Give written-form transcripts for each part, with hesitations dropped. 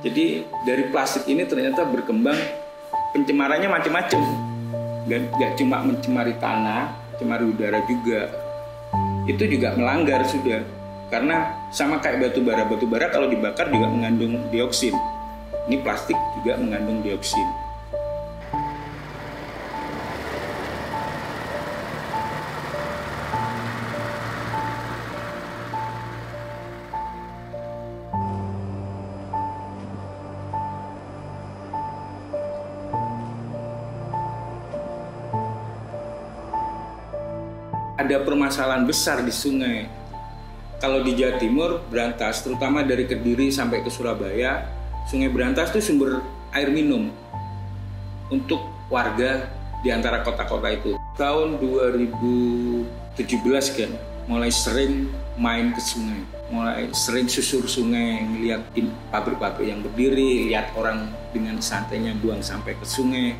Jadi dari plastik ini ternyata berkembang pencemarannya macam-macam. Gak cuma mencemari tanah, mencemari udara juga. Itu juga melanggar sudah. Karena sama kayak batu bara kalau dibakar juga mengandung dioksin. Ini plastik juga mengandung dioksin. Ada permasalahan besar di sungai. Kalau di Jawa Timur, Brantas, terutama dari Kediri sampai ke Surabaya, Sungai Brantas itu sumber air minum untuk warga di antara kota-kota itu. Tahun 2017 kan, mulai sering main ke sungai, mulai sering susur sungai, ngeliat pabrik-pabrik yang berdiri, lihat orang dengan santainya buang sampai ke sungai,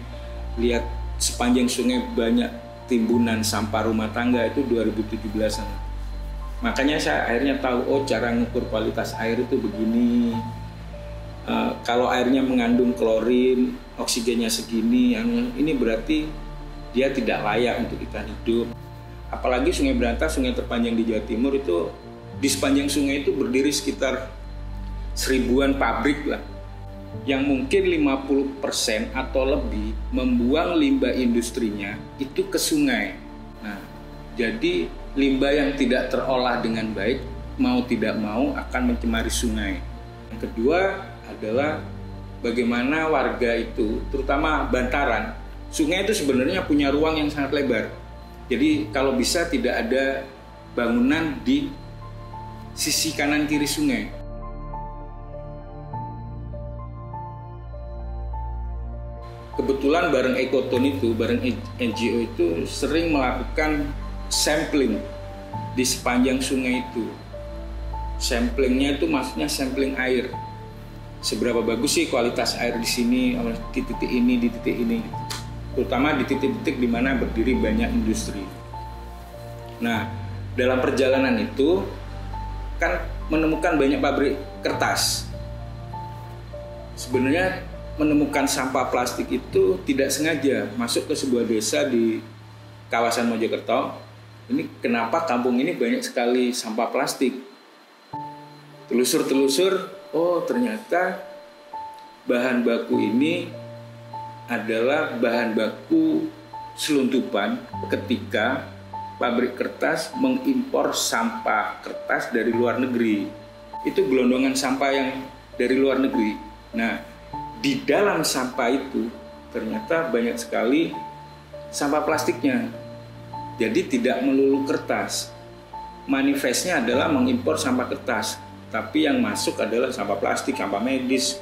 lihat sepanjang sungai banyak timbunan sampah rumah tangga. Itu 2017-an. Makanya saya akhirnya tahu, oh cara ngukur kualitas air itu begini. Kalau airnya mengandung klorin, oksigennya segini, ini berarti dia tidak layak untuk ikan hidup. Apalagi Sungai Brantas, sungai terpanjang di Jawa Timur itu, di sepanjang sungai itu berdiri sekitar 1000-an pabrik lah, yang mungkin 50% atau lebih membuang limbah industrinya itu ke sungai. Nah, jadi limbah yang tidak terolah dengan baik, mau tidak mau akan mencemari sungai. Yang kedua adalah bagaimana warga itu, terutama bantaran, sungai itu sebenarnya punya ruang yang sangat lebar. Jadi kalau bisa tidak ada bangunan di sisi kanan kiri sungai. Kebetulan bareng Ekoton itu, bareng NGO itu sering melakukan sampling di sepanjang sungai itu. Samplingnya itu maksudnya sampling air. Seberapa bagus sih kualitas air di sini, di titik ini, di titik ini. Terutama di titik-titik di mana berdiri banyak industri. Nah, dalam perjalanan itu kan menemukan banyak pabrik kertas. Sebenarnya menemukan sampah plastik itu tidak sengaja masuk ke sebuah desa di kawasan Mojokerto. Ini kenapa kampung ini banyak sekali sampah plastik. Telusur-telusur, oh ternyata bahan baku ini adalah bahan baku seluntupan ketika pabrik kertas mengimpor sampah kertas dari luar negeri. Itu gelondongan sampah yang dari luar negeri. Nah, di dalam sampah itu ternyata banyak sekali sampah plastiknya. Jadi tidak melulu kertas. Manifestnya adalah mengimpor sampah kertas, tapi yang masuk adalah sampah plastik, sampah medis,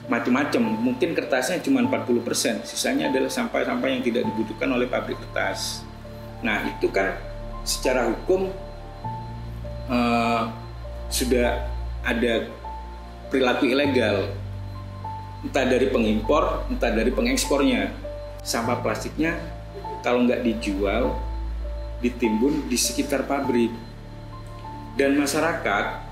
macam-macam. Mungkin kertasnya cuma 40%, sisanya adalah sampah-sampah yang tidak dibutuhkan oleh pabrik kertas. Nah, itu kan secara hukum sudah ada perilaku ilegal, entah dari pengimpor, entah dari pengekspornya. Sampah plastiknya kalau nggak dijual, ditimbun di sekitar pabrik. Dan masyarakat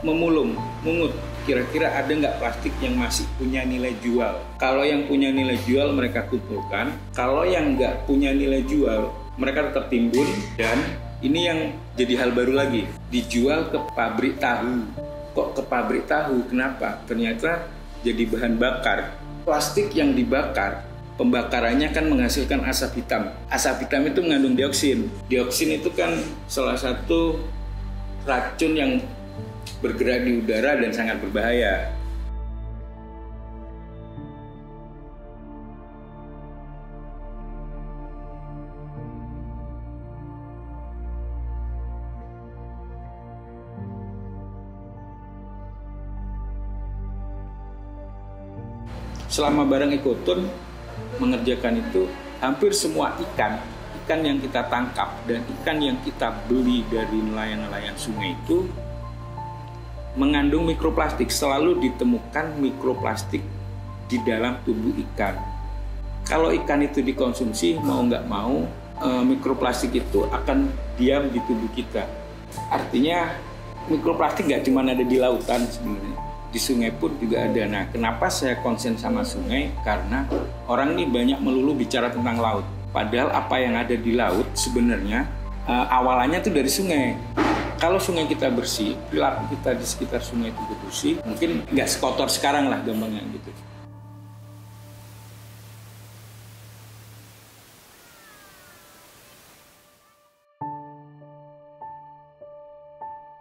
mungut, kira-kira ada nggak plastik yang masih punya nilai jual. Kalau yang punya nilai jual mereka kumpulkan, kalau yang nggak punya nilai jual mereka tetap timbun. Dan ini yang jadi hal baru lagi, dijual ke pabrik tahu. Kok ke pabrik tahu? Kenapa? Ternyata jadi bahan bakar. Plastik yang dibakar, pembakarannya kan menghasilkan asap hitam. Asap hitam itu mengandung dioksin. Dioksin itu kan salah satu racun yang bergerak di udara dan sangat berbahaya. Selama bareng Ekoton mengerjakan itu, hampir semua ikan yang kita tangkap dan ikan yang kita beli dari nelayan-nelayan sungai itu mengandung mikroplastik. Selalu ditemukan mikroplastik di dalam tubuh ikan. Kalau ikan itu dikonsumsi, mau nggak mau, mikroplastik itu akan diam di tubuh kita. Artinya mikroplastik nggak cuma ada di lautan sebenarnya, di sungai pun juga ada. Nah, kenapa saya konsen sama sungai? Karena orang ini banyak melulu bicara tentang laut. Padahal apa yang ada di laut sebenarnya awalannya tuh dari sungai. Kalau sungai kita bersih, perilaku kita di sekitar sungai itu bersih, mungkin nggak sekotor sekarang lah gampangnya gitu.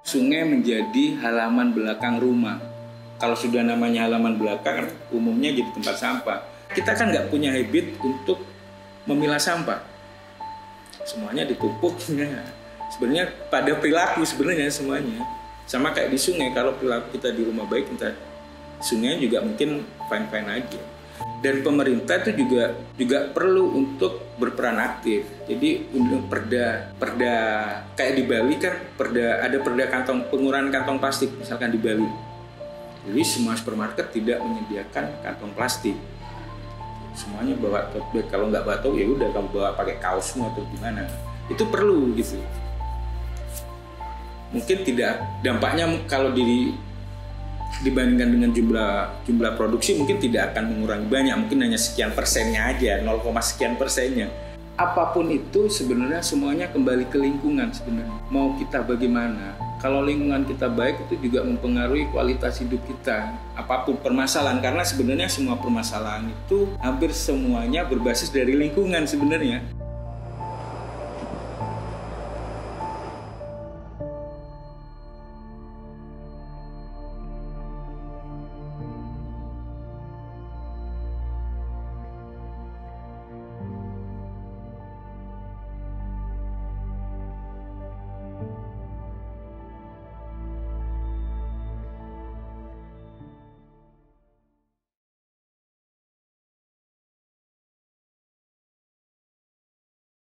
Sungai menjadi halaman belakang rumah. Kalau sudah namanya halaman belakang, umumnya jadi tempat sampah. Kita kan nggak punya habit untuk memilah sampah. Semuanya ditumpuk. Sebenarnya pada perilaku sebenarnya semuanya. Sama kayak di sungai, kalau perilaku kita di rumah baik, kita sungai juga mungkin fine-fine aja. Dan pemerintah itu juga perlu untuk berperan aktif. Jadi untuk perda kayak di Bali kan ada perda pengurangan kantong plastik misalkan di Bali. Jadi semua supermarket tidak menyediakan kantong plastik. Semuanya bawa tote bag. Kalau nggak bawa tote ya udah kamu bawa pakai kaosmu atau gimana. Itu perlu gitu. Mungkin tidak dampaknya kalau dibandingkan dengan jumlah produksi mungkin tidak akan mengurangi banyak, mungkin hanya sekian persennya aja, 0, sekian persennya. Apapun itu sebenarnya semuanya kembali ke lingkungan sebenarnya. Mau kita bagaimana? Kalau lingkungan kita baik itu juga mempengaruhi kualitas hidup kita. Apapun permasalahan, karena sebenarnya semua permasalahan itu hampir semuanya berbasis dari lingkungan sebenarnya.